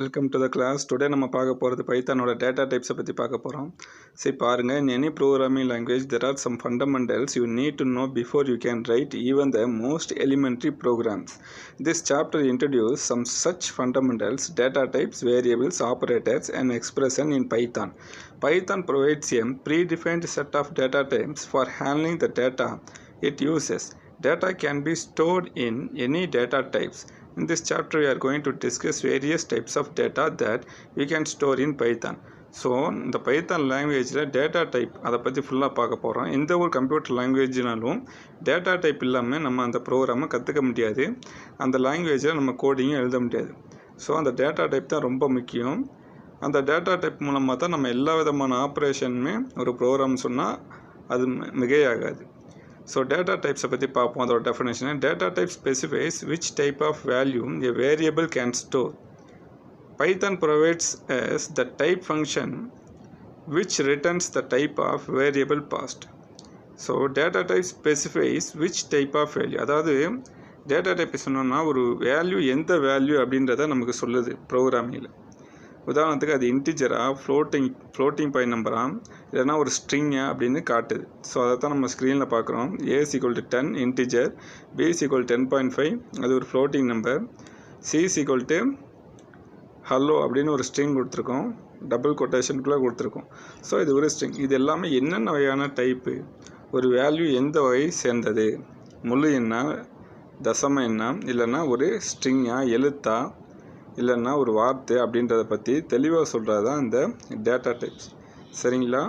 Welcome to the class. Today நம்ம பார்க்க போறது பைத்தானோட data types பத்தி பார்க்க போறோம். சரி பாருங்க, in any programming language there are some fundamentals you need to know before you can write even the most elementary programs. This chapter introduces some such fundamentals: data types, variables, operators and expression in Python. Python provides a predefined set of data types for handling the data it uses. Data can be stored in any data types. In this chapter we are going to discuss various types of data that we can store in Python. So இந்த Python languageல data type அதை பற்றி ஃபுல்லாக பார்க்க போகிறோம். எந்த ஒரு computer லாங்குவேஜ்னாலும் data type இல்லாமல் நம்ம அந்த ப்ரோக்ராமை கற்றுக்க முடியாது, அந்த லாங்குவேஜில் நம்ம கோடிங்கும் எழுத முடியாது. ஸோ அந்த data type தான் ரொம்ப முக்கியம். அந்த data type மூலமாக தான் நம்ம எல்லா விதமான ஆப்ரேஷனுமே ஒரு ப்ரோக்ராம் சொன்னால் அது மிகையாகாது. So data types பற்றி பார்ப்போம். அதோட definition. Data type specifies which type of value a variable can store. Python provides us the type function which returns the type of variable passed. So data type specifies which type of value. அதாவது data type சொன்னோம்னா ஒரு value எந்த value அப்படின்றத நமக்கு சொல்லுது ப்ரோக்ராமிங்கில். உதாரணத்துக்கு அது இன்டிஜரா, floating point நம்பரா, இல்லைனா ஒரு ஸ்ட்ரிங்கா அப்படின்னு காட்டுது. ஸோ அதை தான் நம்ம ஸ்க்ரீனில் பார்க்குறோம். A is equal to 10 integer, B is equal to 10.5 அது ஒரு floating number, C is equal to hello அப்படின்னு ஒரு ஸ்ட்ரிங் கொடுத்துருக்கோம், டபுள் கொட்டேஷனுக்குள்ளே கொடுத்துருக்கோம். ஸோ இது ஒரு ஸ்ட்ரிங். இது எல்லாமே என்னென்ன வகையான டைப்பு, ஒரு வேல்யூ எந்த வகை சேர்ந்தது, முழு எண்ணா, தசம எண்ணா, இல்லைன்னா ஒரு ஸ்ட்ரிங்கா, எழுத்தா, இல்லைன்னா ஒரு வார்த்தை அப்படின்றத பற்றி தெளிவாக சொல்கிறது தான் இந்த டேட்டா டைப்ஸ். சரிங்களா?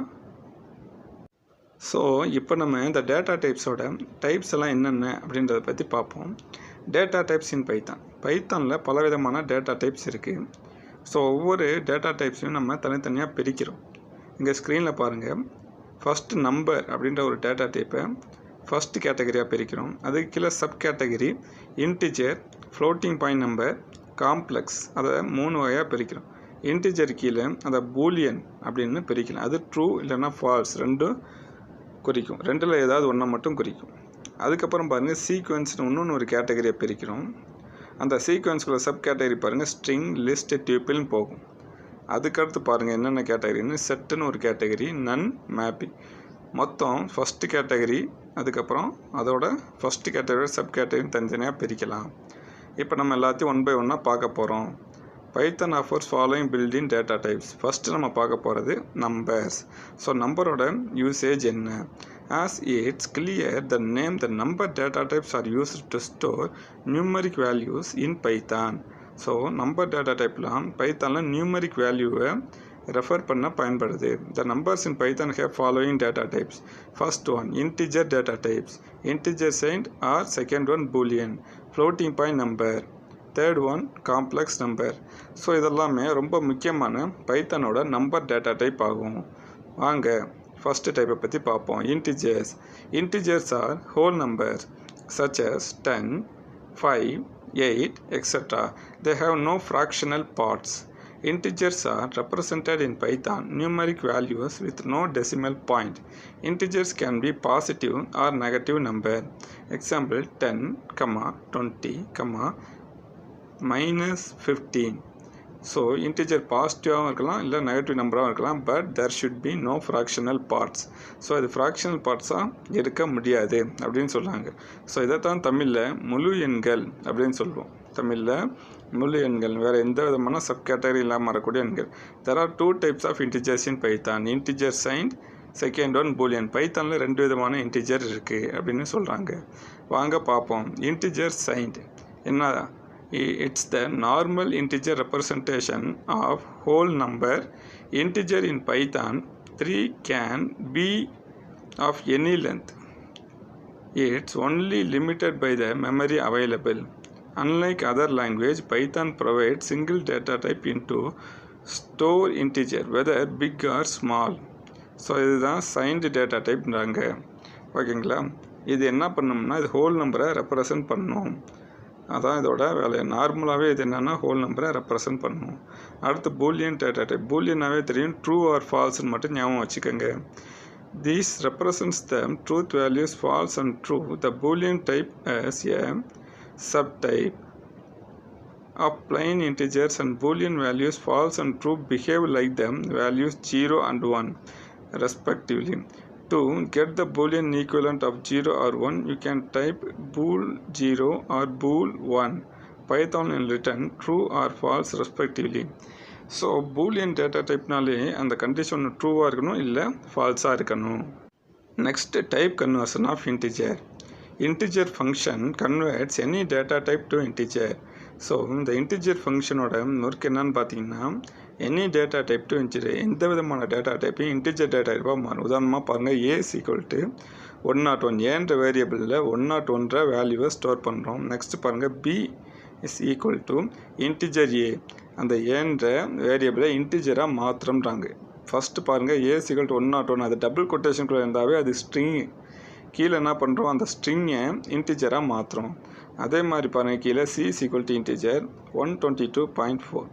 ஸோ இப்போ நம்ம இந்த டேட்டா டைப்ஸோட டைப்ஸ் எல்லாம் என்னென்ன அப்படின்றத பற்றி பார்ப்போம். டேட்டா டைப்ஸ் இன் பைத்தானில் பலவிதமான டேட்டா டைப்ஸ் இருக்குது. ஸோ ஒவ்வொரு டேட்டா டைப்ஸையும் நம்ம தனித்தனியாக பிரிக்கிறோம். இங்கே ஸ்க்ரீனில் பாருங்கள், ஃபஸ்ட்டு நம்பர் அப்படின்ற ஒரு டேட்டா டைப்பை ஃபஸ்ட்டு கேட்டகரியாக பிரிக்கிறோம். அதுக்கு கீழே sub category integer, floating point number, complex, அதை 3 வகையாக பிரிக்கிறோம். இன்டிஜர் கீழே அதை பூலியன் அப்படின்னு பிரிக்கலாம். அது ட்ரூ இல்லைன்னா ஃபால்ஸ் ரெண்டும் குறிக்கும், ரெண்டில் ஏதாவது ஒன்றை மட்டும் குறிக்கும். அதுக்கப்புறம் பாருங்கள், சீக்வன்ஸ்னு இன்னொன்று ஒரு கேட்டகரியை பிரிக்கிறோம். அந்த சீக்வன்ஸ்குள்ள சப் கேட்டகரி பாருங்கள், ஸ்ட்ரிங், லிஸ்ட், டியூப்பிள்னு போகும். அதுக்கடுத்து பாருங்கள் என்னென்ன கேட்டகரின்னு, செட்டுன்னு ஒரு கேட்டகரி, நன், மேப்பிங். மொத்தம் ஃபஸ்ட்டு கேட்டகரி, அதுக்கப்புறம் அதோட ஃபஸ்ட்டு கேட்டகரி சப் கேட்டகரி தனித்தனியாக பிரிக்கலாம். இப்போ நம்ம எல்லாத்தையும் ஒன் பை ஒன்னாக பார்க்க போகிறோம். Python offers following building data types. First நம்ம பார்க்க போகிறது நம்பர்ஸ். ஸோ நம்பரோட யூசேஜ் என்ன? As it's clear the name the number data types are used to store numeric values in Python. So number data டைப்லாம் பைத்தானில் நியூமரிக் வேல்யூவை ரெஃபர் பண்ண பயன்படுது. The numbers in Python have following data types. First one, integer data types. Integer signed or second one boolean. Floating point number. Third one, complex number. So இதெல்லாமே ரொம்ப முக்கியமான பைத்தானோட number data type ஆகும். வாங்க first டைப்பை பற்றி பார்ப்போம். Integers. Integers are whole numbers such as 10, 5, 8, etc. They have no fractional parts. Integers are represented in Python numeric values with no decimal point. Integers can be positive or negative number. Example 10, 20, minus 15. So integer பாசிட்டிவாகவும் இருக்கலாம், இல்லை negative நம்பராகவும் இருக்கலாம், but there should be no fractional parts. So இது fractional பார்ட்ஸாக இருக்க முடியாது அப்படின்னு சொல்கிறாங்க. So இதைத்தான் தமிழில் முழு எண்கள் அப்படின்னு சொல்லுவோம். தமிழில் முழு எண்கள், வேறு எந்த விதமான சப் கேட்டகரி இல்லாமல் வரக்கூடிய எண்கள். There are 2 types of integers in Python. Integer signed, second one boolean. பைத்தானில் 2 விதமான இன்டிஜர் இருக்குது அப்படின்னு சொல்கிறாங்க. வாங்க பார்ப்போம். இன்டிஜர் signed என்ன? It's the normal integer representation of whole number. Integer in Python 3 can be of any length. It's only limited by the memory available. Unlike other language, Python provides single data type into store integer, whether big or small. So இதுதான் signed data typeன்றாங்க. ஓகேங்களா? இது என்ன பண்ணோம்னா, இது whole நம்பரை represent பண்ணணும். அதான் இதோட வேலை. நார்மலாகவே இது என்னென்னா ஹோல் நம்பரை ரெப்ரசன்ட் பண்ணணும். அடுத்து பூலியன் டேட்டா டைப். பூலியனாகவே தெரியும், ட்ரூ ஆர் ஃபால்ஸ்ன்னு மட்டும் ஞாபகம் வச்சுக்கோங்க. This represents the truth values false and true. The boolean type as a subtype of plain integers and boolean values false and true behave like the values 0 and 1 respectively. To get the boolean equivalent of 0 or 1, you can type bool 0 or bool 1. Python will return true or false respectively. So boolean data type நாலே அந்த condition true இருக்கணும் இல்ல false இருக்கணும். Next, type conversion of integer. Integer function converts any data type to integer. So இந்த integer function ஓட நொர்க் என்னன்னு பார்த்தீங்கன்னா any data type to integer. எந்த விதமான data type integer data type மாறும். உதாரணமாக பாருங்க a is equal to 101 என்ற வேரியபிளில் 101 வேல்யூவை ஸ்டோர் பண்ணுறோம். நெக்ஸ்ட் பாருங்க b is equal to integer a. அந்த ஏன்ற வேரியபிளை இன்டிஜராக மாற்றுறோம்ன்றாங்க. ஃபஸ்ட்டு பாருங்கள் a is equal to 101 அது டபுள் கொட்டேஷனுக்குள்ளே இருந்தாவே அது ஸ்ட்ரிங். கீழே என்ன பண்ணுறோம் அந்த ஸ்ட்ரிங்கை இன்டிஜராக மாற்றுறோம். அதே மாதிரி பாருங்கள் கீழே c is equal to integer 122.4.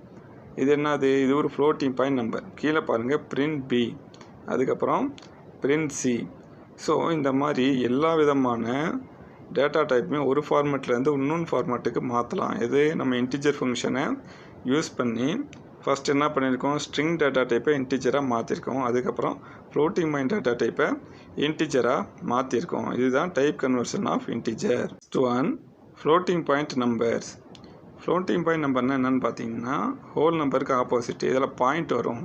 இது என்னது இது ஒரு ஃப்ளோட்டிங் பாயிண்ட் நம்பர். கீழே பாருங்கள் print b அதுக்கப்புறம் print c. ஸோ இந்த மாதிரி எல்லா விதமான டேட்டா டைப்புமே ஒரு ஃபார்மேட்லேருந்து இன்னொன்று ஃபார்மேட்டுக்கு மாற்றலாம். இது நம்ம இன்டிஜர் ஃபங்க்ஷனை யூஸ் பண்ணி ஃபஸ்ட் என்ன பண்ணியிருக்கோம் ஸ்ட்ரிங் டேட்டா டைப்பை இன்டிஜராக மாற்றிருக்கோம். அதுக்கப்புறம் ஃப்ளோட்டிங் பாயிண்ட் டேட்டா டைப்பை இன்டிஜராக மாற்றிருக்கோம். இதுதான் type conversion of integer. One floating point நம்பர்ஸ். ஃப்ளோட்டிங் பாயிண்ட் நம்பர்னால் என்னென்னு பார்த்தீங்கன்னா ஹோல் நம்பருக்கு ஆப்போசிட். இதில் பாயிண்ட் வரும்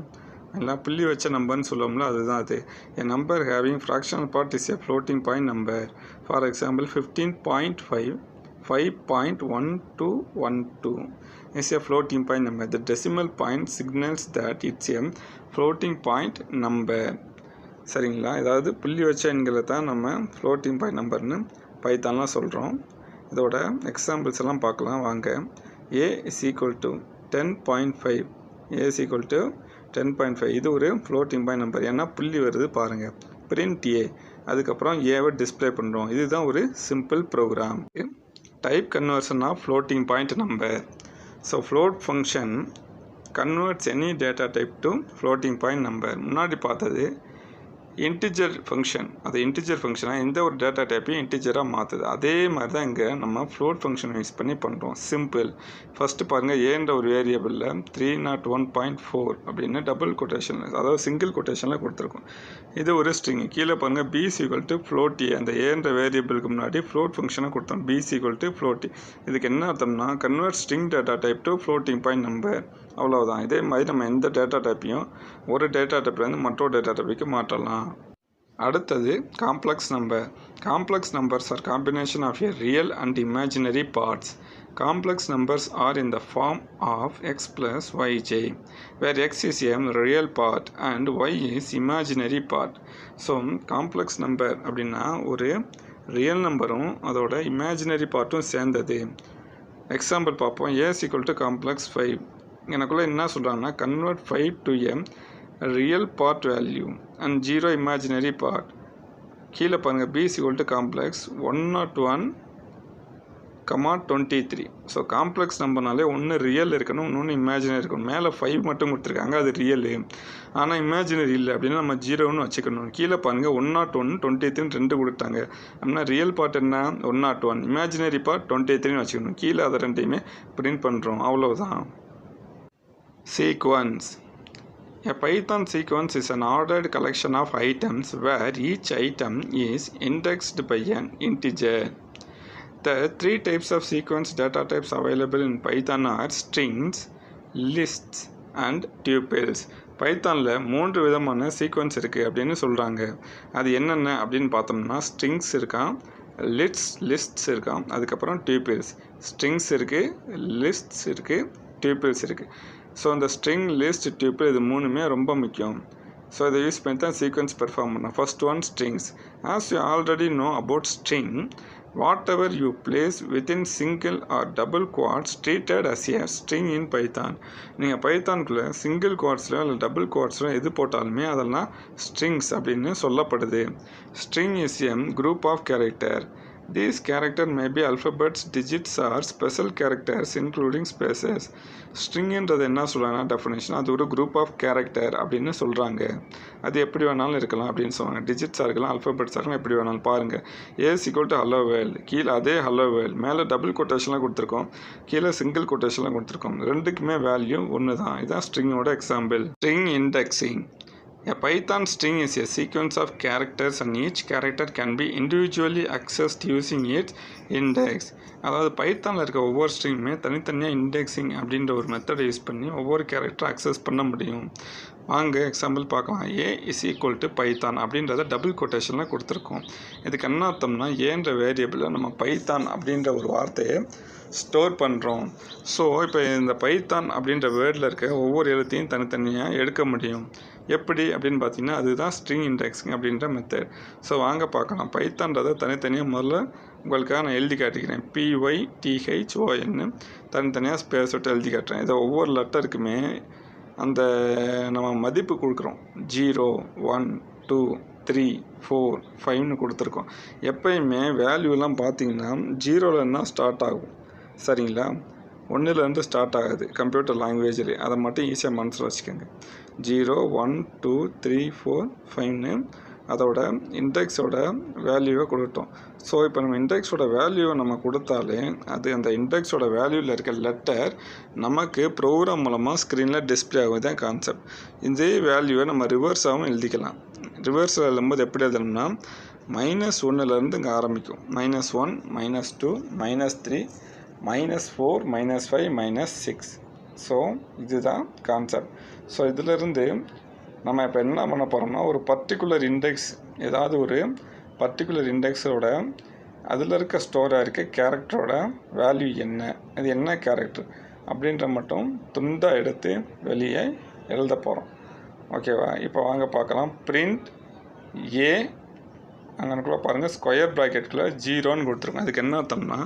எல்லாம் புள்ளி வச்ச நம்பர்னு சொல்லுவோம்ல அதுதான் அது. A number having fractional part is a floating point number. For example 15.5 5.1212 is a floating point number. The decimal point signals that it's a floating point number. சரிங்களா, ஏதாவது புள்ளி வச்ச எண்களை தான் நம்ம floating point numberனு பைத்தான்லாம் சொல்கிறோம். இதோட எக்ஸாம்பிள்ஸ் எல்லாம் பார்க்கலாம் வாங்க. a is equal to 10.5. a is equal to 10.5. இது ஒரு floating point number. ஏன்னா புள்ளி வருது பாருங்கள். print a அதுக்கப்புறம் ஏவை டிஸ்பிளே பண்ணுறோம். இதுதான் ஒரு simple program. Type conversion of floating point number. So float function converts any data type to floating point number. முன்னாடி பார்த்தது இன்டிஜர் ஃபங்க்ஷன். அது இன்டிஜர் ஃபங்க்ஷனாக எந்த ஒரு டேட்டா டைப்பையும் இன்டிஜராக மாற்றுது. அதே மாதிரி தான் இங்கே நம்ம ஃப்ளோட் ஃபங்க்ஷன் யூஸ் பண்ணி பண்ணுறோம். சிம்பிள். ஃபஸ்ட்டு பாருங்கள் ஏன்ற ஒரு வேரியபிளில் 301.4 அப்படின்னு டபுள் கொட்டேஷன் அதாவது சிங்கிள் கொட்டேஷனில் கொடுத்துருக்கோம். இது ஒரு ஸ்ட்ரிங். கீழே பாருங்கள் b is equal to float a. அந்த ஏன்ற வேரியபிளுக்கு முன்னாடி ஃப்ளோட் ஃபங்க்ஷனை கொடுத்தோம். b is equal to float. இதுக்கு என்ன அர்த்தம்னா convert string data type to floating point number. அவ்வளோதான். இதே மாதிரி நம்ம எந்த டேட்டா டைப்பையும் ஒரு டேட்டா டைப்லேருந்து மற்றொரு டேட்டா டைப்புக்கு மாற்றலாம். அடுத்தது complex number. Complex numbers are combination of a real and imaginary parts. Complex numbers are in the form of x plus yj, where x is a real part and y is imaginary part. So complex number அப்படின்னா ஒரு real நம்பரும் அதோட imaginary பார்ட்டும் சேர்ந்தது. Example பார்ப்போம். a is equal to complex 5. எனக்குள்ளே என்ன சொல்கிறாங்கன்னா convert 5 to a real part value and 0 imaginary part. கீழே பாருங்கள் b is equal to complex 101,23. So complex நம்பர்னாலே ஒன்று ரியல் இருக்கணும் இன்னொன்று இமேஜினரி இருக்கணும். மேலே 5 மட்டும் கொடுத்துருக்காங்க அது ரியலு, ஆனால் இமேஜினரி இல்லை அப்படின்னா நம்ம 0ன்னு வச்சுக்கணும். கீழே பாருங்கள் 101,23 2 கொடுத்தாங்க அப்படின்னா ரியல் பார்ட் என்ன 101, இமேஜினரி பார்ட் 23ன்னு வச்சுக்கணும். கீழே அதை ரெண்டையுமே பிரிண்ட் பண்ணுறோம். அவ்வளோதான். Sequence. A Python sequence is an ordered collection of items where each item is indexed by an integer. The three types of sequence data types available in Python are strings, lists and tuples. பைத்தானில் 3 விதமான sequence இருக்குது அப்படின்னு சொல்கிறாங்க. அது என்னென்ன அப்படின்னு பார்த்தோம்னா strings இருக்கான், lists இருக்கான், அதுக்கப்புறம் டியூபிள்ஸ். ஸ்ட்ரிங்ஸ் இருக்குது, லிஸ்ட்ஸ் இருக்குது, டியூபிள்ஸ் இருக்குது. ஸோ இந்த ஸ்ட்ரிங், லிஸ்ட், டியூபிள் இது மூணுமே ரொம்ப முக்கியம். ஸோ இதை யூஸ் பண்ணி தான் சீக்வன்ஸ் பெர்ஃபார்ம் பண்ணோம். First one strings. As you already know about string, whatever you place within single or double quotes treated as a string in Python. நீங்கள் பைத்தான்குள்ளே சிங்கிள் குவாட்ஸில் இல்லை டபுள் குவாட்ஸில் எது போட்டாலுமே அதெல்லாம் ஸ்ட்ரிங்ஸ் அப்படின்னு சொல்லப்படுது. String is a group of character These characters may be alphabets, digits or special characters including spaces. ஸ்ட்ரிங்ன்றது என்ன சொல்கிறாங்கன்னா definition அது ஒரு குரூப் ஆஃப் கேரக்டர் அப்படின்னு சொல்கிறாங்க. அது எப்படி வேணாலும் இருக்கலாம் அப்படின்னு சொல்லுவாங்க. டிஜிட்ஸாக இருக்கலாம், அல்ஃபபெட்ஸாக இருக்கலாம், எப்படி வேணாலும் பாருங்கள். S equal to hello world, கீழே அதே ஹலோ வேர்ல்டு, மேலே டபுள் கொட்டேஷன்லாம் கொடுத்துருக்கோம், கீழே சிங்கிள் கொட்டேஷன்லாம் கொடுத்துருக்கோம். ரெண்டுக்குமே வேல்யூ ஒன்று தான். இதுதான் ஸ்ட்ரிங்கோட example. String indexing. A Python string is a sequence of characters and each character can be individually accessed using its index. அதாவது பைத்தானில் இருக்க ஒவ்வொரு ஸ்ட்ரிங்குமே தனித்தனியாக இண்டெக்ஸிங் அப்படின்ற ஒரு மெத்தடை யூஸ் பண்ணி ஒவ்வொரு கேரக்டரை அக்சஸ் பண்ண முடியும். வாங்க எக்ஸாம்பிள் பார்க்கலாம். ஏ இஸ் ஈக்குவல் டு பைத்தான் அப்படின்றத டபுள் கொட்டேஷனில் கொடுத்துருக்கோம். இதுக்கு என்ன அர்த்தம்னா ஏன்ற வேரியபிளில் நம்ம பைத்தான் அப்படின்ற ஒரு வார்த்தையை ஸ்டோர் பண்ணுறோம். ஸோ இப்போ இந்த பைத்தான் அப்படின்ற வேர்டில் இருக்க ஒவ்வொரு எழுத்தையும் தனித்தனியாக எடுக்க முடியும். எப்படி அப்படின்னு பார்த்தீங்கன்னா அதுதான் ஸ்ட்ரிங் இண்டெக்ஸிங் அப்படின்ற மெத்தட். ஸோ வாங்க பார்க்கலாம். பைத்தான்றதை தனித்தனியாக முதல்ல உங்களுக்காக நான் எழுதி காட்டிக்கிறேன். PYTHON தனித்தனியாக ஸ்பேஸ் விட்டு எழுதி காட்டுறேன். இதை ஒவ்வொரு லெட்டருக்குமே அந்த நம்ம மதிப்பு கொடுக்குறோம். 0 1 2 3 4 5ன்னு கொடுத்துருக்கோம். எப்பயுமே வேல்யூலாம் பார்த்தீங்கன்னா 0லேருந்து தான் ஸ்டார்ட் ஆகும். சரிங்களா? 1லேருந்து ஸ்டார்ட் ஆகுது கம்ப்யூட்டர் லாங்குவேஜில். அதை மட்டும் ஈஸியாக மனசில் வச்சுக்கோங்க. 0 1 2 3 4 5ன்னு அதோட இண்டெக்ஸோட வேல்யூவை கொடுத்தோம். ஸோ இப்போ நம்ம இண்டெக்ஸோட வேல்யூவை நம்ம கொடுத்தாலே அது அந்த இண்டெக்ஸோட வேல்யூவில் இருக்க லெட்டர் நமக்கு ப்ரோக்ராம் மூலமாக ஸ்க்ரீனில் டிஸ்பிளே ஆகும். தான் கான்செப்ட். இதே வேல்யூவை நம்ம ரிவர்ஸாகவும் எழுதிக்கலாம். ரிவர்ஸில் எழுதும்போது எப்படி எழுதணும்னா -1லேருந்து இங்கே ஆரம்பிக்கும். -1 -2 -3 -4 -5 -6. ஸோ இதுதான் கான்செப்ட். ஸோ இதிலிருந்து நம்ம இப்போ என்ன பண்ண போகிறோம்னா ஒரு பர்டிகுலர் இண்டெக்ஸ், ஏதாவது ஒரு பர்டிகுலர் இண்டெக்ஸோட அதில் இருக்க ஸ்டோராக இருக்க கேரக்டரோட வேல்யூ என்ன, அது என்ன கேரக்டர் அப்படின்ற மட்டும் துண்டாக எடுத்து வெளியே எழுத போகிறோம். ஓகேவா? இப்போ வாங்க பார்க்கலாம். பிரிண்ட் ஏ அங்கனுக்குள்ளே பாருங்கள் ஸ்கொயர் ப்ராக்கெட்டுக்குள்ளே 0ன்னு கொடுத்துருக்கோம். அதுக்கு என்ன அர்த்தம்னா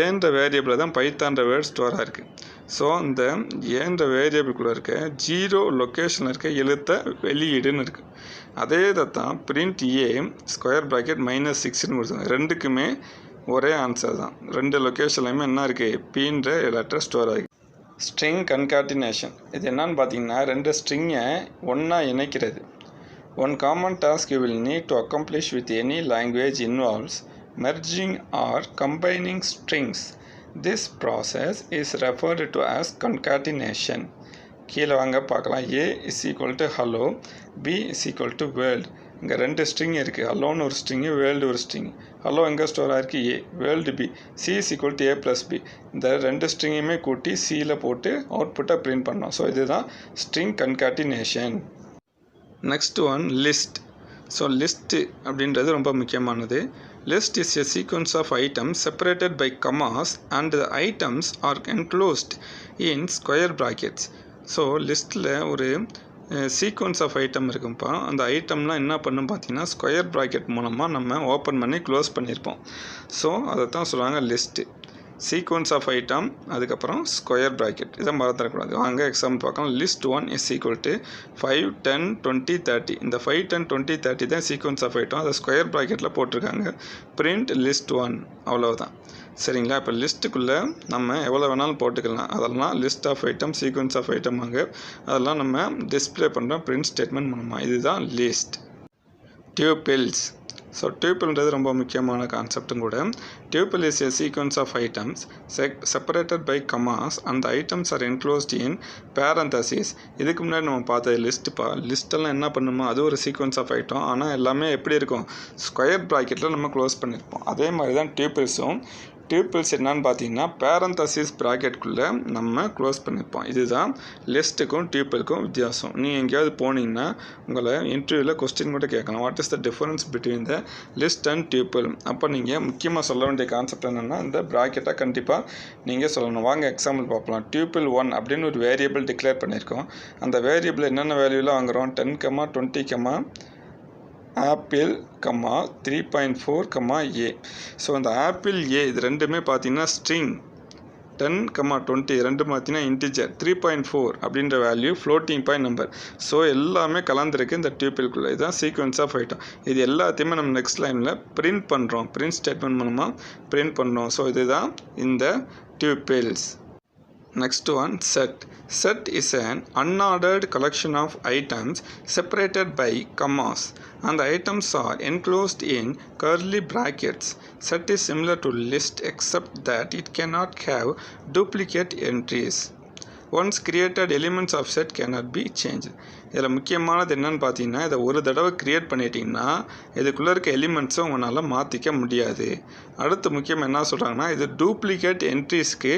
ஏன்ற வேரியபிளில் தான் பைத்தான்ற வேர்ட் ஸ்டோராக இருக்குது. ஸோ இந்த ஏன்ற வேரியபிள்குள்ளே இருக்க 0 லொக்கேஷனில் இருக்க எழுத்த வெளியீடுன்னு இருக்குது. அதே இதை தான் பிரிண்ட் ஏ ஸ்கொயர் ப்ராக்கெட் -6ன்னு கொடுத்துருக்கோம். ரெண்டுக்குமே ஒரே ஆன்சர் தான். ரெண்டு லொக்கேஷன்லையுமே என்ன இருக்குது, பீன்ற லெட்டர் ஸ்டோர் ஆகி. ஸ்ட்ரிங் கன்காட்டினேஷன் இது என்னன்னு பார்த்தீங்கன்னா ரெண்டு ஸ்ட்ரிங்கை ஒன்றா இணைக்கிறது. One common task you will need to accomplish with any language involves merging or combining strings. This process is referred to as concatenation. கீழே வாங்க பார்க்கலாம். A is equal to hello, B is equal to world. இங்கே ரெண்டு string இருக்குது. ஹலோன்னு ஒரு string, world ஒரு string. Hello எங்கே store ஆகிருக்கு A, world B, C is equal to A plus B. இந்த ரெண்டு ஸ்ட்ரிங்கையுமே கூட்டி Cயில் போட்டு அவுட்புட்டை பிரிண்ட் பண்ணோம். ஸோ இதுதான் string concatenation. Next one list. So list அப்படின்றது ரொம்ப முக்கியமானது. List is a sequence of items separated by commas and the items are enclosed in square brackets. So லிஸ்ட்டில் ஒரு சீக்வன்ஸ் ஆஃப் ஐட்டம் இருக்கும்ப்பா. அந்த ஐட்டம்லாம் என்ன பண்ணும் பார்த்தீங்கன்னா ஸ்கொயர் ப்ராக்கெட் மூலமாக நம்ம ஓப்பன் பண்ணி க்ளோஸ் பண்ணியிருப்போம். ஸோ அதை தான் சொல்லுவாங்க லிஸ்ட்டு. சீக்வன்ஸ் ஆஃப் ஐட்டம், அதுக்கப்புறம் ஸ்கொயர் ப்ராக்கெட், இதை மறந்துடக்கூடாது. வாங்க எக்ஸாம்பிள் பார்க்கலாம். List 1 is equal to 5 10 20 30. இந்த 5 10 20 30 தான் சீக்வன்ஸ் ஆஃப் ஐட்டம். அதை ஸ்கொயர் ப்ராக்கெட்டில் போட்டிருக்காங்க. பிரிண்ட் லிஸ்ட் 1, அவ்வளோதான். சரிங்களா? இப்போ லிஸ்ட்டுக்குள்ளே நம்ம எவ்வளோ வேணாலும் போட்டுக்கலாம். அதெல்லாம் list of item, sequence of item அங்கே அதெல்லாம் நம்ம டிஸ்பிளே பண்ணுறோம் பிரிண்ட் ஸ்டேட்மெண்ட் மூலமாக. இதுதான் லிஸ்ட். டியூபிள்ஸ். ஸோ டியூப்பிள்ன்றது ரொம்ப முக்கியமான கான்செப்டும் கூட. Tuple is a sequence of items separated by commas and items are enclosed in parenthesis. இதுக்கு முன்னாடி நம்ம பார்த்தது லிஸ்ட்டுப்பா. லிஸ்ட்டெல்லாம் என்ன பண்ணுமோ அது ஒரு சீக்வன்ஸ் ஆஃப் ஐட்டம். ஆனால் எல்லாமே எப்படி இருக்கும், ஸ்கொயர் ப்ராக்கெட்டில் நம்ம க்ளோஸ் பண்ணியிருப்போம். அதே மாதிரி தான் டியூப்பிள்ஸும். டியூப்பிள்ஸ் என்னன்னு பார்த்தீங்கன்னா பேரந்தசிஸ் ப்ராக்கெட்டுக்குள்ளே நம்ம க்ளோஸ் பண்ணியிருப்போம். இதுதான் லிஸ்ட்டுக்கும் டியூப்பிளுக்கும் வித்தியாசம். நீங்கள் எங்கேயாவது போனீங்கன்னா உங்களை இன்டர்வியூவில் கொஸ்டின் கூட கேட்கலாம், what is the difference between the list and tuple. அப்போ நீங்கள் முக்கியமாக சொல்ல வேண்டிய கான்செப்ட் என்னென்னா இந்த ப்ராக்கெட்டை கண்டிப்பாக நீங்கள் சொல்லணும். வாங்க எக்ஸாம்பிள் பார்க்கலாம். டியூப்பிள் 1 அப்படின்னு ஒரு வேரியபிள் டிக்ளேர் பண்ணியிருக்கோம். அந்த வேரியபிள் என்னென்ன வேல்யூலாம் வாங்குகிறோம், 10, 20, ஆப்பிள், 3.4, A. ஸோ அந்த ஆப்பிள் ஏ இது ரெண்டுமே பார்த்தீங்கன்னா ஸ்ட்ரிங். 10, 20 பார்த்தீங்கன்னா இன்டிஜர் 3.4 அப்படின்ற value floating point number. So எல்லாமே கலந்துருக்கு இந்த டியூப்பிள்குள்ளே. இதுதான் சீக்வன்ஸ் ஆஃப் ஐட்டம். இது எல்லாத்தையுமே நம்ம நெக்ஸ்ட் லைனில் பிரிண்ட் பண்ணுறோம். பிரிண்ட் ஸ்டேட்மெண்ட் மூலமாக பிரிண்ட் பண்ணுறோம். ஸோ இதுதான் இந்த டியூப்பிள்ஸ். Next one, set. Set is an unordered collection of items separated by commas, and the items are enclosed in curly brackets. Set is similar to list except that it cannot have duplicate entries. Once created, elements of set cannot be changed. இதில் முக்கியமானது என்னன்னு பார்த்தீங்கன்னா, இதை ஒரு தடவை create பண்ணிட்டீங்கன்னா இதுக்குள்ளே இருக்க எலிமெண்ட்ஸும் உங்களால் மாற்றிக்க முடியாது. அடுத்து முக்கியமாக என்ன சொல்கிறாங்கன்னா, இது டூப்ளிகேட் என்ட்ரிஸ்க்கு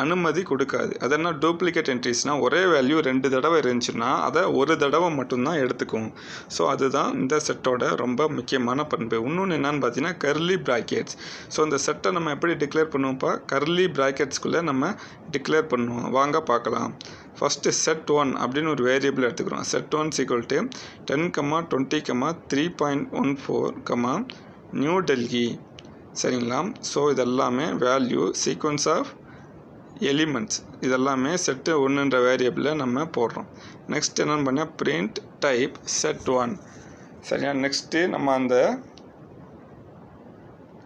அனுமதி கொடுக்காது. அது என்ன டூப்ளிகேட் என்ட்ரிஸ்னால், ஒரே வேல்யூ 2 தடவை இருந்துச்சுன்னா அதை ஒரு தடவை மட்டும்தான் எடுத்துக்கும். ஸோ அதுதான் இந்த செட்டோட ரொம்ப முக்கியமான பண்பு. இன்னொன்று என்னன்னு பார்த்தீங்கன்னா கர்லி ப்ராக்கெட்ஸ். ஸோ இந்த செட்டை நம்ம எப்படி டிக்ளேர் பண்ணுவோம்ப்பா, கர்லி ப்ராக்கெட்ஸ்குள்ளே நம்ம டிக்ளேர் பண்ணுவோம். வாங்க பார்க்கலாம். ஃபஸ்ட்டு set1 அப்படின்னு ஒரு வேரியபிள் எடுத்துக்கிறோம். set1 = 10, 20, 3.14, new Delhi. சரிங்களா? ஸோ இதெல்லாமே வேல்யூ சீக்வன்ஸ் ஆஃப் எலிமெண்ட்ஸ். இதெல்லாமே செட்டு 1ன்ற வேரியபிளில் நம்ம போடுறோம். நெக்ஸ்ட் என்னென்னு பண்ணால் பிரிண்ட் டைப் set1. சரியா? நெக்ஸ்ட்டு நம்ம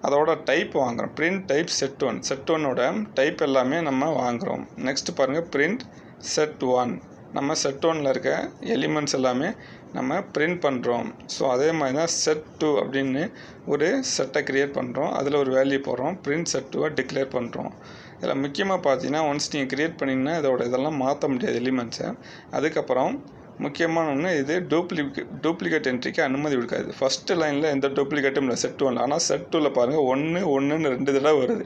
அதோட டைப் வாங்குகிறோம். Print type set1. set1ஓட டைப் எல்லாமே நம்ம வாங்குகிறோம். நெக்ஸ்ட் பாருங்கள் பிரிண்ட் set1. நம்ம set1ல் இருக்க எலிமெண்ட்ஸ் எல்லாமே நம்ம பிரிண்ட் பண்ணுறோம். ஸோ அதே மாதிரி தான் set2 அப்படின்னு ஒரு செட்டை க்ரியேட் பண்ணுறோம். அதில் ஒரு வேல்யூ போடுறோம். பிரிண்ட் set2 டிக்ளேர் பண்ணுறோம். இதில் முக்கியமாக பார்த்தீங்கன்னா, ஒன்ஸ் நீங்கள் க்ரியேட் பண்ணிங்கன்னா இதெல்லாம் மாற்ற முடியாது எலிமெண்ட்ஸை. அதுக்கப்புறம் முக்கியமான ஒன்று, இது டூப்ளிகேட் என்ட்ரிக்கு அனுமதி கொடுக்காது. ஃபஸ்ட்டு லைனில் எந்த டூப்ளிகேட்டும் இல்லை set1ல். ஆனால் set2ல் பாருங்கள் 1, 1ன்னு 2 தடவை வருது.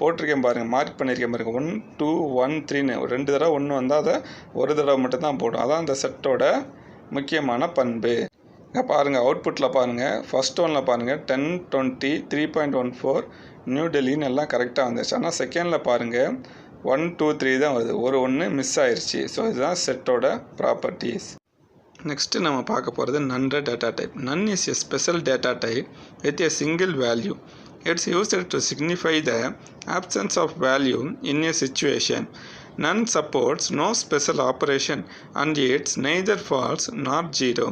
போட்டிருக்கேன் பாருங்கள், மார்க் பண்ணியிருக்கேன் பாருங்கள். 1, 2, 1, 3ன்னு 2 தடவை 1 வந்தால் அதை ஒரு தடவை மட்டும்தான் போடும். அதான் அந்த செட்டோட முக்கியமான பண்பு. பாருங்கள் அவுட்புட்டில் பாருங்கள். ஃபஸ்ட் ஒனில் பாருங்கள் 10, 20, 3.14 நியூ டெல்லின்னு எல்லாம் கரெக்டாக வந்துருச்சு. ஆனால் செகண்டில் பாருங்கள் 1, 2, 3 தான் வருது. ஒரு 1 மிஸ் ஆயிடுச்சு. ஸோ இதுதான் செட்டோட ப்ராப்பர்ட்டிஸ். நெக்ஸ்ட்டு நம்ம பார்க்க போகிறது நன்ற data type. None is a special data type with a single value. It's used to signify the absence of value in a situation. None supports no special operation and it's neither false nor zero.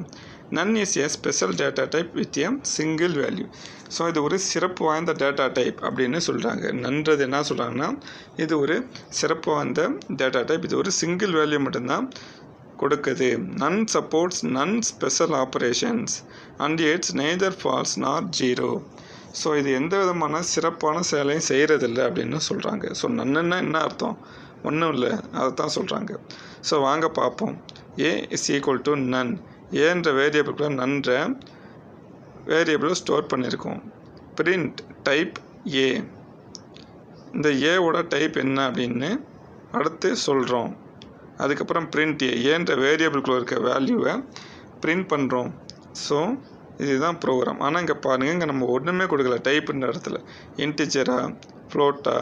None is a special data type with a single value. So இது ஒரு சிறப்பு வாய்ந்த data type அப்படின்னு சொல்கிறாங்க. நன்றது என்ன சொல்கிறாங்கன்னா, இது ஒரு சிறப்பு வாய்ந்த டேட்டா டைப். இது ஒரு சிங்கிள் வேல்யூ மட்டும்தான் கொடுக்குது. None supports none special operations and it's neither false nor zero. So இது எந்த விதமான சிறப்பான செயலையும் செய்கிறதில்ல அப்படின்னு சொல்கிறாங்க. ஸோ நன்னுன்னா என்ன அர்த்தம்? ஒன்றும் இல்லை, அதை தான் சொல்கிறாங்க. ஸோ வாங்க பார்ப்போம். A = none. ஏன்ற வேரியபிளுக்குள்ள நன்ற வேரியபிளை ஸ்டோர் பண்ணியிருக்கோம். Print type A. இந்த ஏவோட டைப் என்ன அப்படின்னு அடுத்து சொல்கிறோம். அதுக்கப்புறம் பிரிண்ட் ஏன்ற வேரியபிளுக்குள்ள இருக்க வேல்யூவை பிரிண்ட் பண்ணுறோம். ஸோ இதுதான் ப்ரோக்ராம். ஆனால் இங்கே பாருங்கள், இங்கே நம்ம ஒன்றுமே கொடுக்கல. டைப்புன்ற இடத்துல இன்டிஜரா, ஃப்ளோட்டா,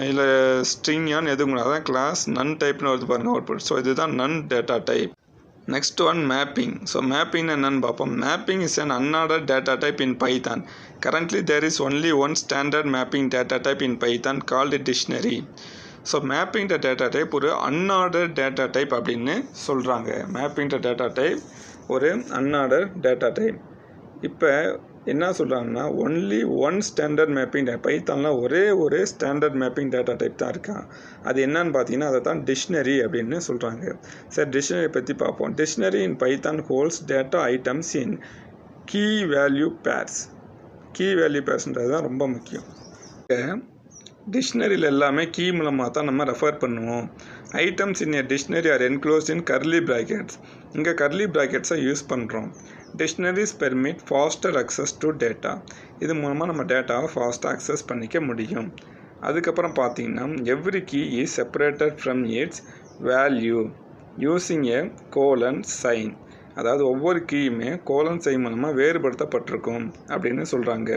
இல்லை ஸ்ட்ரிங்கான்னு எதுவும் அதான் கிளாஸ் நன் டைப்னு வருது பாருங்கள் அவுட்புட். ஸோ இதுதான் none data type. Next one mapping. So mapping என்னன்னு பார்ப்போம். Mapping is an unordered data type in Python. Currently there is only one standard mapping data type in Python called dictionary. So mapping the data type ஒரு அன்ஆர்டர் data type அப்படின்னு சொல்கிறாங்க. Mapping the data type ஒரு அன்ஆர்டர் data type. இப்போ என்ன சொல்கிறாங்கன்னா, only one standard mapping பைத்தானில் ஒரே ஒரு standard mapping data type தான் இருக்கா. அது என்னன்னு பார்த்தீங்கன்னா, அதை தான் டிக்ஷனரி அப்படின்னு சொல்கிறாங்க. சரி, டிக்ஷனரி பற்றி பார்ப்போம். Dictionary in Python holds data items in key value pairs. Key value பேர்ஸ்ன்றது தான் ரொம்ப முக்கியம். டிக்ஷனரியில் எல்லாமே கீ மூலமாக தான் நம்ம ரெஃபர் பண்ணுவோம். Items in a dictionary are enclosed in curly brackets. இங்கே கர்லி ப்ராக்கெட்ஸை யூஸ் பண்ணுறோம். Dictionaries permit faster access to data. இது மூலமாக நம்ம டேட்டாவை ஃபாஸ்ட்டாக அக்சஸ் பண்ணிக்க முடியும். அதுக்கப்புறம் பார்த்தீங்கன்னா, every key is separated from its value using a colon sign. அதாவது ஒவ்வொரு கீயுமே கோலன் சைன் மூலமாக வேறுபடுத்தப்பட்டிருக்கும் அப்படின்னு சொல்கிறாங்க.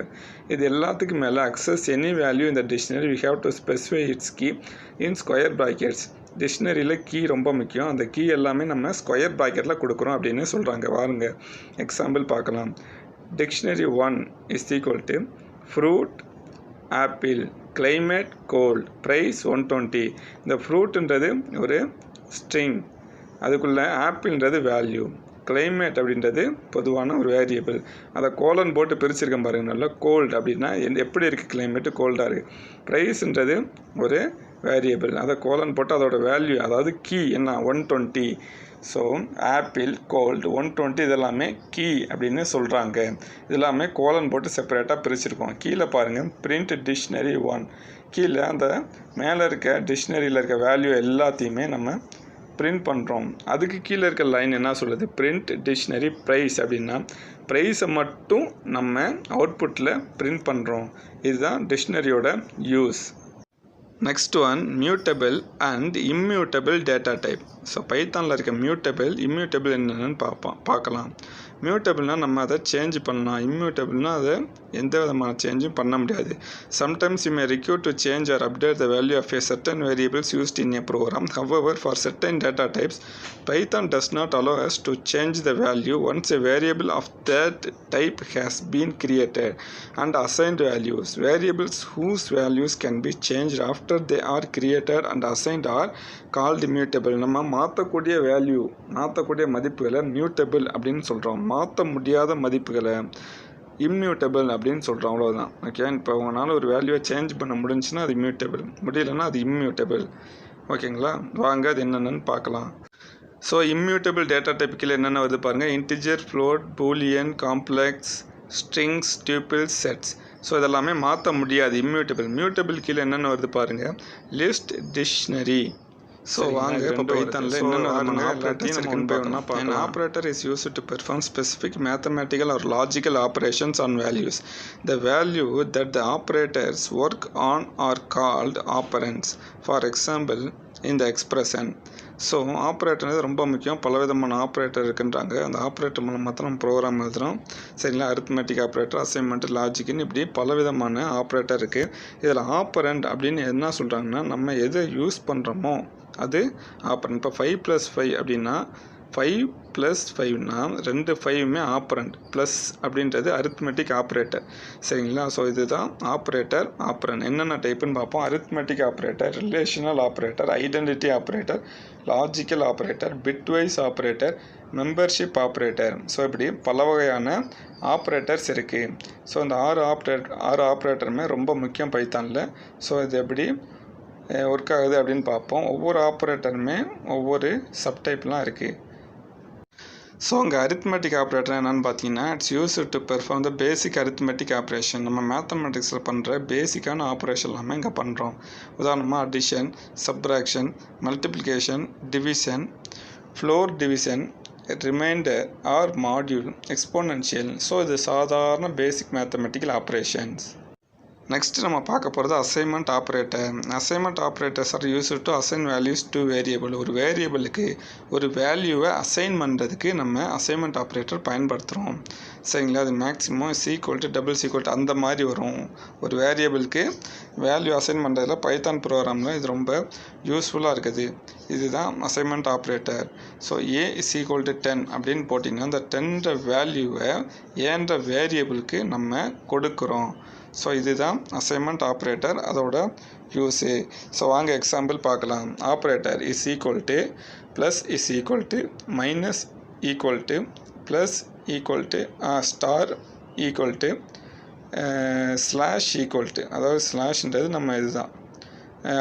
இது எல்லாத்துக்கும் மேலே அக்சஸ் எனி வேல்யூ இந்த dictionary we have to specify its key in square brackets. டிக்ஷனரியில் கீ ரொம்ப முக்கியம். அந்த கீ எல்லாமே நம்ம ஸ்கொயர் ப்ராக்கெட்டில் கொடுக்குறோம் அப்படின்னு சொல்கிறாங்க. வாருங்க எக்ஸாம்பிள் பார்க்கலாம். Dictionary 1 = fruit, apple, climate cold, price 120. இந்த ஃப்ரூட்ன்றது ஒரு ஸ்ட்ரிங், அதுக்குள்ள ஆப்பிள்ன்றது வேல்யூ, climate அப்படின்றது பொதுவான ஒரு வேரியபிள். அதை கோலன் போட்டு பிரிச்சிருக்கேன் பாருங்கள். நல்லா கோல்டு அப்படின்னா எப்படி இருக்குது கிளைமேட்டு, கோல்டாக இருக்குது. ப்ரைஸ்ன்றது ஒரு வேரியபிள், அதை கோலன் போட்டு அதோட வேல்யூ அதாவது கீ என்ன 120. ஸோ ஆப்பிள், கோல்டு, 120 இதெல்லாமே கீ அப்படின்னு சொல்கிறாங்க. இதெல்லாமே கோலன் போட்டு செப்பரேட்டாக பிரிச்சிருக்கோம். கீழே பாருங்கள் பிரிண்ட் டிக்ஷனரி 1, கீழே அந்த மேலே இருக்க டிக்ஷனரியில் இருக்க வேல்யூ எல்லாத்தையுமே நம்ம பிரிண்ட் பண்ணுறோம். அதுக்கு கீழே இருக்க லைன் என்ன சொல்லுது, பிரிண்ட் டிக்ஷனரி ப்ரைஸ் அப்படின்னா ப்ரைஸை மட்டும் நம்ம அவுட்புட்டில் பிரிண்ட் பண்ணுறோம். இதுதான் டிக்ஷனரியோட use. Next one mutable and immutable data type. So பைத்தானில் இருக்க மியூட்டபிள், இம்மியூட்டபிள் என்னென்னு பார்க்கலாம். மியூட்டபிள்னால் நம்ம அதை சேஞ்ச் பண்ணலாம், இம்மியூட்டபிள்னால் அதை எந்த விதமான சேஞ்சும் பண்ண முடியாது. Sometimes you may require to change or update the value of a certain variables used in a program. However, for certain data types, Python does not allow us to change the value once a variable of that type has been created and assigned values. Variables whose values can be changed after they are created and assigned are called mutable. நம்ம மாற்றக்கூடிய value, மாற்றக்கூடிய மதிப்புகளை mutable அப்படின்னு சொல்கிறோம். மாற்ற முடியாத மதிப்புகளை immutable அப்படின்னு சொல்கிறோம். அவ்வளோதான். ஓகே, இப்போ உங்களால் ஒரு வேல்யூவை சேஞ்ச் பண்ண முடிஞ்சுன்னா அது மியூட்டபிள், முடியலைன்னா அது இம்மியூட்டபிள். ஓகேங்களா, வாங்க அது என்னென்னு பார்க்கலாம். ஸோ இம்மியூட்டபிள் டேட்டா டைப்புக்கில் என்னென்ன வருது பாருங்கள். Integer, float, Boolean, complex, strings, tubules, sets. So இதெல்லாமே மாற்ற முடியாது இம்மியூட்டபிள். மியூட்டபிள் கீழே என்னென்ன வருது பாருங்கள். List, dictionary. ஸோ வாங்க இப்போ பைத்தானில் என்னென்ன ஆப்ரேட்டர்ஸ் இருக்குன்னு பார்க்கலாம். Operator is used to perform specific mathematical or logical operations on values. The value that the operators work on are called operands. For example இந்த எக்ஸ்பிரஷன். ஸோ ஆப்ரேட்டர் ரொம்ப முக்கியம். பலவிதமான operator இருக்குன்றாங்க. அந்த ஆப்ரேட்டர் மூலமாக தான் நம்ம ப்ரோக்ராம் எழுதுகிறோம். சரிங்களா, அரித்மெட்டிக் ஆப்ரேட்டர், அசைன்மெண்ட், லாஜிக்னு இப்படி பலவிதமான ஆப்ரேட்டர் இருக்குது. இதில் ஆப்பரண்ட் அப்படின்னு என்ன சொல்கிறாங்கன்னா நம்ம எதை யூஸ் பண்ணுறோமோ அது ஆப்பரண்ட். இப்போ 5+5 அப்படின்னா 5+5னா 2 5மே ஆப்பரண்ட். ப்ளஸ் அப்படின்றது அரித்மெட்டிக் ஆப்ரேட்டர். சரிங்களா, ஸோ இதுதான் ஆப்ரேட்டர், ஆப்பரண்ட். என்னென்ன டைப்புன்னு பார்ப்போம். Arithmetic operator, relational operator, identity operator, logical operator, bitwise operator, membership operator. So இப்படி பல வகையான ஆப்ரேட்டர்ஸ் இருக்குது. ஸோ இந்த 6 ஆப்ரேட்டருமே ரொம்ப முக்கியம் பைத்தானில். ஸோ இது எப்படி ஒர்க் ஆகுது அப்படின்னு பார்ப்போம். ஒவ்வொரு ஆப்ரேட்டருமே ஒவ்வொரு சப்டைப்லாம் இருக்குது. ஸோ அங்கே அரித்மெட்டிக் ஆப்ரேட்டர் என்னென்னு பார்த்தீங்கன்னா it's use to perform the basic arithmetic operation. நம்ம மேத்தமெட்டிக்ஸில் பண்ணுற பேசிக்கான ஆப்ரேஷன் எல்லாமே இங்கே பண்ணுறோம். உதாரணமாக addition, subtraction, multiplication, division, floor division, remainder or module, exponential. So இது சாதாரண பேசிக் மேத்தமெட்டிக்கல் ஆப்ரேஷன்ஸ். நெக்ஸ்ட் நம்ம பார்க்க போகிறது assignment operator. Assignment operators are use to assign values to variable. ஒரு வேரியபிளுக்கு ஒரு வேல்யூவை அசைன் பண்ணுறதுக்கு நம்ம அசைன்மெண்ட் ஆப்ரேட்டர் பயன்படுத்துகிறோம். சரிங்களா, அது மேக்ஸிமம் = டபுள் = அந்த மாதிரி வரும். ஒரு வேரியபிளுக்கு வேல்யூ அசைன் பண்ணுறதுல பைத்தான் ப்ரோக்ராமில் இது ரொம்ப யூஸ்ஃபுல்லாக இருக்குது. இதுதான் அசைன்மெண்ட் ஆப்ரேட்டர். ஸோ A = 10 அப்படின்னு போட்டிங்கன்னா அந்த 10ன்ற வேல்யூவை ஏன்ற வேரியபிளுக்கு நம்ம கொடுக்குறோம். ஸோ இதுதான் அசைன்மெண்ட் ஆப்ரேட்டர், அதோட யூஸு. ஸோ வாங்க எக்ஸாம்பிள் பார்க்கலாம். Operator is equal to plus is equal to minus equal to plus equal to star equal to slash equal to, அதாவது ஸ்லாஷ்ன்றது நம்ம இதுதான்.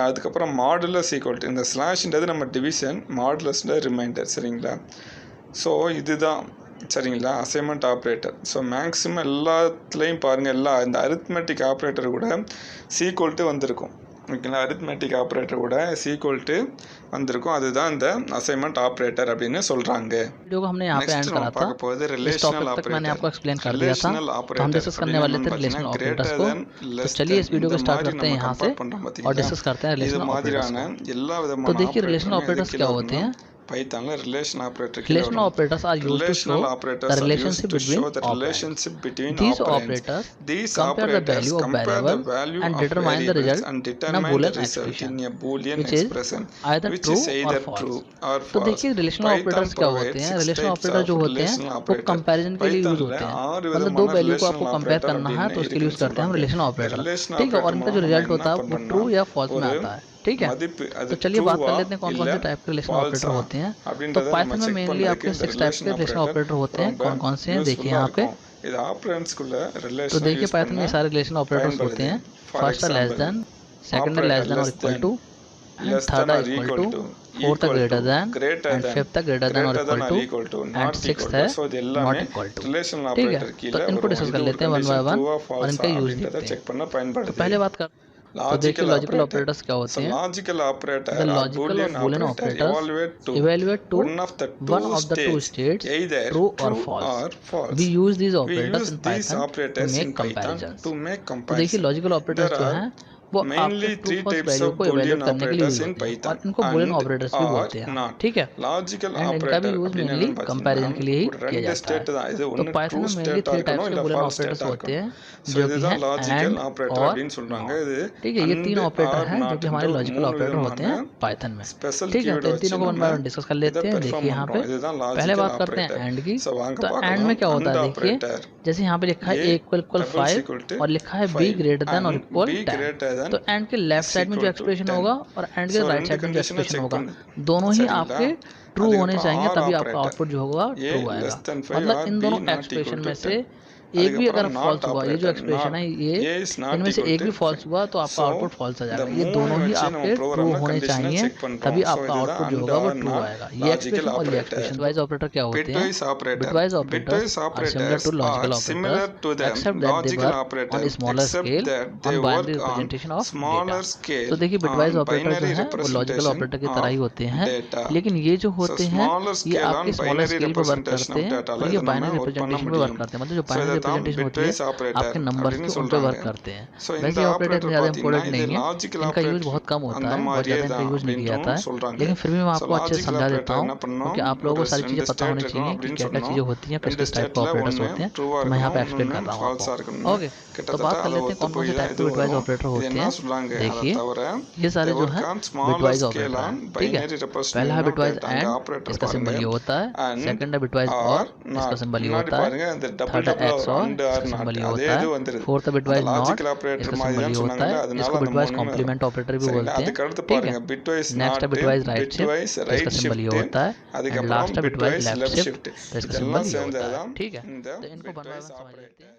அதுக்கப்புறம் மாடுலஸ் ஈக்குவல் டு, இந்த ஸ்லாஷ்ன்றது நம்ம டிவிஷன், மாடுலஸ்ன்றது ரிமைண்டர். சரிங்களா, ஸோ இதுதான் சரிங்களா அசைன்மெண்ட் ஆப்ரேட்டர். ஸோ மேக்ஸிமம் எல்லாத்துலேயும் பாருங்கள், இந்த அரித்மெட்டிக் ஆப்ரேட்டர் கூட = வந்திருக்கும். ஓகேங்களா, அரித்மெட்டிக் ஆப்ரேட்டர் கூட = வந்திருக்கும். அதுதான் இந்த அசைன்மெண்ட் ஆப்ரேட்டர் அப்படின்னு சொல்கிறாங்க. वीडियो को हमने यहाँ पे एंड करा था। इस टॉपिक तक मैंने आपको एक्सप्लेन कर दिया था। तो हम डिस्कस करने वाले थे रिलेशनल ऑपरेटर्स को। तो चलिए इस वीडियो को स्टार्ट करते हैं यहाँ से और डिस्कस करते हैं रिलेशनल ऑपरेटर्स को। तो देखिए रिलेशनल ऑपरेटर्स क्या होते हैं। பைத்தான்ல relation operator Relational operators are used to show the relationship between operands. These operators compare the value of variable and determine the result in a Boolean expression, which is either true or false. तो देखिए relational operators क्या होते हैं। Relational operator जो होते हैं वो comparison के लिए यूज होते हैं, मतलब दो वैल्यू को आपको कंपेयर करना है तो उसके लिए यूज करते हैं हम रिलेशनल ऑपरेटर, ठीक है। और इनका जो रिजल्ट होता है वो ट्रू या फॉल्स में आता है, ठीक है। तो चलिए बात कर लेते हैं कौन कौन से टाइप के रिलेशनल ऑपरेटर होते हैं। तो पाइथन में मेनली आपके 6 टाइप के रिलेशनल ऑपरेटर होते हैं। कौन कौन से हैं देखिए यहाँ पे। तो देखिए पाइथन में सारे रिलेशनल ऑपरेटर्स होते हैं। फर्स्ट है लेस देन, सेकंड है लेस देन और इक्वल टू, एंड थर्ड है इक्वल टू, फोर्थ है ग्रेटर देन, एंड फिफ्थ है ग्रेटर देन और इक्वल टू, एंड सिक्स्थ है नॉट इक्वल टू, ठीक है। तो इनको डिस्कस कर लेते हैं वन बाय वन और इनका यूज देखते हैं। तो पहले बात कर तो देखिए लॉजिकल ऑपरेटर्स क्या होते हैं। लॉजिकल ऑपरेटर लॉजिकल और Boolean operators evaluate to one of the two states true और false. We use these operators in Python to make comparisons. तो देखिए लॉजिकल ऑपरेटर्स जो हैं वो आपके ट्रू फॉल्स वैल्यू को इवैल्यूएट करने के लिए यूज होते हैं और इनको बूलियन ऑपरेटर्स भी बोलते हैं, ठीक है। एंड इनका भी यूज मेनली कंपैरिजन के लिए ही किया जाता है। तो पाइथन में मेनली 3 टाइप्स के बूलियन ऑपरेटर्स होते हैं जो कि हैं एंड और, ठीक है। ये 3 ऑपरेटर हैं जो कि हमारे लॉजिकल ऑपरेटर होते हैं पाइथन में, ठीक है। तो इन तीनों को वन बाय वन डिस्कस कर लेते हैं। देखिए यहाँ पे पहले बात करते हैं एंड की। तो एंड में क्या होता है देखिए, जैसे यहाँ पे लिखा है a इक्वल 5 और लिखा है b ग्रेटर देन और इक्वल 10। तो एंड के लेफ्ट साइड में जो एक्सप्रेशन होगा और एंड के राइट साइड में जो एक्सप्रेशन होगा दोनों ही आपके ट्रू होने चाहिए, तभी आपका आउटपुट जो होगा ट्रू आएगा। मतलब इन दोनों एक्सप्रेशन में से एक भी अगर फॉल्स हुआ, ये जो एक्सप्रेशन है ये इनमें से एक भी फॉल्स हुआ तो आपका आउटपुट फॉल्स आ जाएगा। ये दोनों ही आपके ट्रू होने चाहिए तभी आपका आउटपुट जो होगा वो ट्रू आएगा। ये एक्सप्रेशन और ये एक्सप्रेशन। बिटवाइज ऑपरेटर क्या होते हैं। Bitwise operators are similar to logical operators except that they work on smaller scale on binary representation of data. तो देखिए बिटवाइज ऑपरेटर जो है वो लॉजिकल ऑपरेटर की तरह ही होते हैं, लेकिन ये जो होते हैं ये आपके स्मॉलर स्केल पर वर्क करते हैं और ये बाइनरी रिप्रेजेंटेशन पर वर्क करते हैं। मतलब जो बाइनरी रिप्रेजेंटेशन होती है आपके नंबर्स की उन पे वर्क करते हैं। वैसे ऑपरेटर ज़्यादा इंपॉर्टेंट नहीं है, इनका यूज बहुत कम होता है, बहुत ज़्यादा इनका यूज नहीं किया जाता है, लेकिन फिर भी मैं आपको अच्छे से समझा देता हूँ क्योंकि आप लोगों को सारी चीज़ें पता होनी चाहिए कि क्या क्या चीज़ें होती हैं, किस किस टाइप के ऑपरेटर्स होते हैं। तो मैं यहाँ पे एक्सप्लेन कर रहा हूँ आपको। ओके, तो बात कर लेते हैं कौन कौन से टाइप के बिटवाइज ऑपरेटर होते हैं। देखिए ये सारे जो है बिटवाइज ऑपरेटर हैं, ठीक है। पहला है बिटवाइज एंड, इसका सिंबल ये होता है। सेकंड है बिटवाइज और, इसका सिंबल ये होता है। थर्ड है एक्स और, इसका सिंबल ये होता है। फोर्थ है बिटवाइज नॉट, इसका सिंबल ये होता है। इसको बिटवाइज कॉम्प्लीमेंट ऑपरेटर भी बोलते हैं, ठीक है। नेक्स्ट है बिटवाइज राइट शिफ्ट, इसका सिंबल ये होता है। एंड लास्ट है बिटवाइज लेफ्ट शिफ्ट, इसका सिंबल ये होता है, ठीक है। तो इनको वन बाय वन समझ लेते हैं।